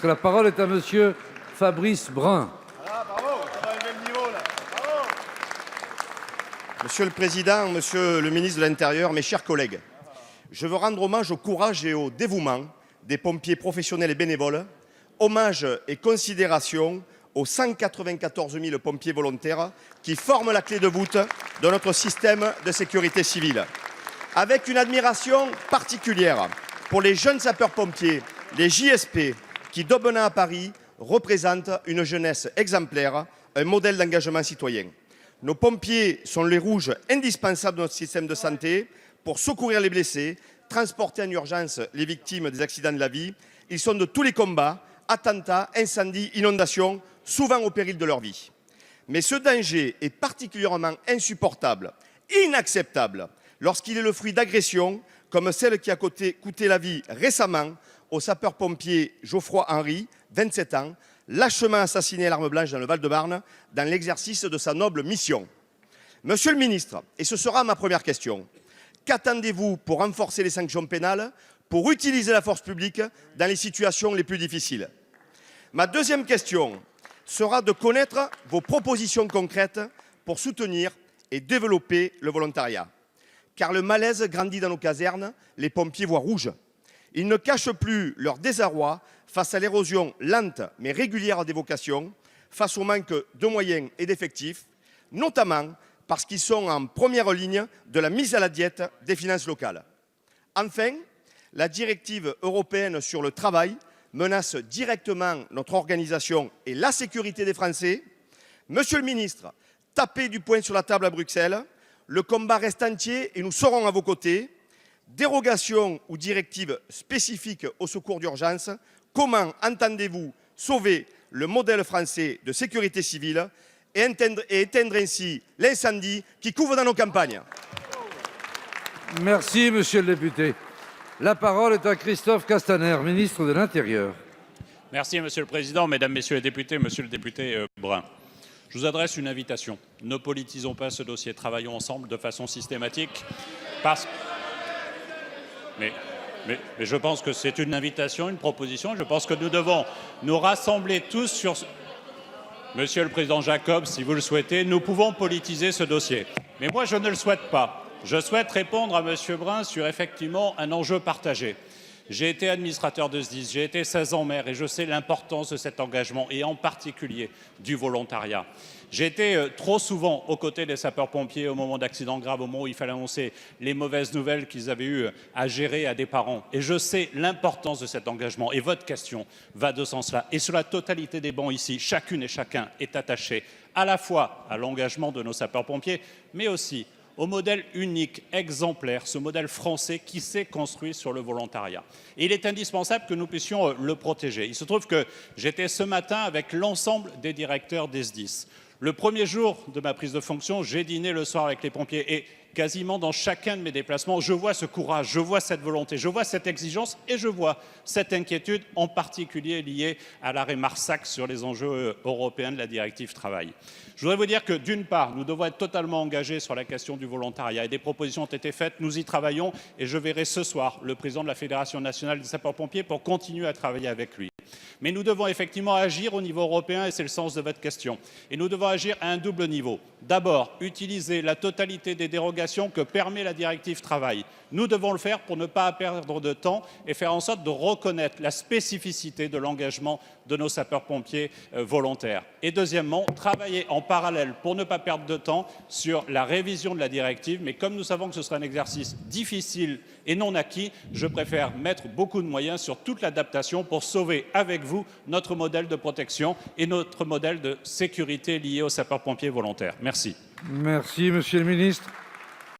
La parole est à monsieur Fabrice Brun. Ah, bravo, ça va élever le niveau, là. Bravo. Monsieur le Président, Monsieur le ministre de l'Intérieur, mes chers collègues, je veux rendre hommage au courage et au dévouement des pompiers professionnels et bénévoles, hommage et considération aux 194 000 pompiers volontaires qui forment la clé de voûte de notre système de sécurité civile. Avec une admiration particulière pour les jeunes sapeurs-pompiers, les JSP, qui, d'Aubenas à Paris, représentent une jeunesse exemplaire, un modèle d'engagement citoyen. Nos pompiers sont les rouges indispensables de notre système de santé pour secourir les blessés, transporter en urgence les victimes des accidents de la vie. Ils sont de tous les combats, attentats, incendies, inondations, souvent au péril de leur vie. Mais ce danger est particulièrement insupportable, inacceptable, lorsqu'il est le fruit d'agressions comme celle qui a coûté la vie récemment au sapeur-pompier Geoffroy Henry, 27 ans, lâchement assassiné à l'arme blanche dans le Val-de-Marne, dans l'exercice de sa noble mission. Monsieur le ministre, et ce sera ma première question, qu'attendez-vous pour renforcer les sanctions pénales, pour utiliser la force publique dans les situations les plus difficiles? Ma deuxième question sera de connaître vos propositions concrètes pour soutenir et développer le volontariat. Car le malaise grandit dans nos casernes, les pompiers voient rouge. Ils ne cachent plus leur désarroi face à l'érosion lente mais régulière des vocations, face au manque de moyens et d'effectifs, notamment parce qu'ils sont en première ligne de la mise à la diète des finances locales. Enfin, la directive européenne sur le travail menace directement notre organisation et la sécurité des Français. Monsieur le ministre, tapez du poing sur la table à Bruxelles. Le combat reste entier et nous serons à vos côtés. Dérogation ou directive spécifique au secours d'urgence, comment entendez-vous sauver le modèle français de sécurité civile et éteindre ainsi l'incendie qui couvre dans nos campagnes? Merci, monsieur le député. La parole est à Christophe Castaner, ministre de l'Intérieur. Merci, monsieur le président, mesdames, messieurs les députés, monsieur le député Brun. Je vous adresse une invitation. Ne politisons pas ce dossier. Travaillons ensemble de façon systématique. Mais je pense que c'est une invitation, une proposition. Je pense que nous devons nous rassembler tous sur... Monsieur le Président Jacob, si vous le souhaitez, nous pouvons politiser ce dossier. Mais moi, je ne le souhaite pas. Je souhaite répondre à monsieur Brun sur effectivement un enjeu partagé. J'ai été administrateur de SDIS, j'ai été 16 ans maire et je sais l'importance de cet engagement et en particulier du volontariat. J'ai été trop souvent aux côtés des sapeurs-pompiers au moment d'accidents graves, au moment où il fallait annoncer les mauvaises nouvelles qu'ils avaient eues à gérer à des parents. Et je sais l'importance de cet engagement. Et votre question va de ce sens-là. Et sur la totalité des bancs ici, chacune et chacun est attaché à la fois à l'engagement de nos sapeurs-pompiers, mais aussi au modèle unique, exemplaire, ce modèle français qui s'est construit sur le volontariat. Et il est indispensable que nous puissions le protéger. Il se trouve que j'étais ce matin avec l'ensemble des directeurs des SDIS. Le premier jour de ma prise de fonction, j'ai dîné le soir avec les pompiers et quasiment dans chacun de mes déplacements, je vois ce courage, je vois cette volonté, je vois cette exigence et je vois cette inquiétude, en particulier liée à l'arrêt Marsac sur les enjeux européens de la directive travail. Je voudrais vous dire que d'une part, nous devons être totalement engagés sur la question du volontariat et des propositions ont été faites, nous y travaillons et je verrai ce soir le président de la Fédération nationale des sapeurs-pompiers pour continuer à travailler avec lui. Mais nous devons effectivement agir au niveau européen et c'est le sens de votre question. Et nous devons agir à un double niveau. D'abord, utiliser la totalité des dérogations que permet la directive travail. Nous devons le faire pour ne pas perdre de temps et faire en sorte de reconnaître la spécificité de l'engagement de nos sapeurs-pompiers volontaires. Et deuxièmement, travailler en parallèle pour ne pas perdre de temps sur la révision de la directive. Mais comme nous savons que ce sera un exercice difficile et non acquis, je préfère mettre beaucoup de moyens sur toute l'adaptation pour sauver avec vous notre modèle de protection et notre modèle de sécurité lié aux sapeurs-pompiers volontaires. Merci. Merci, monsieur le ministre.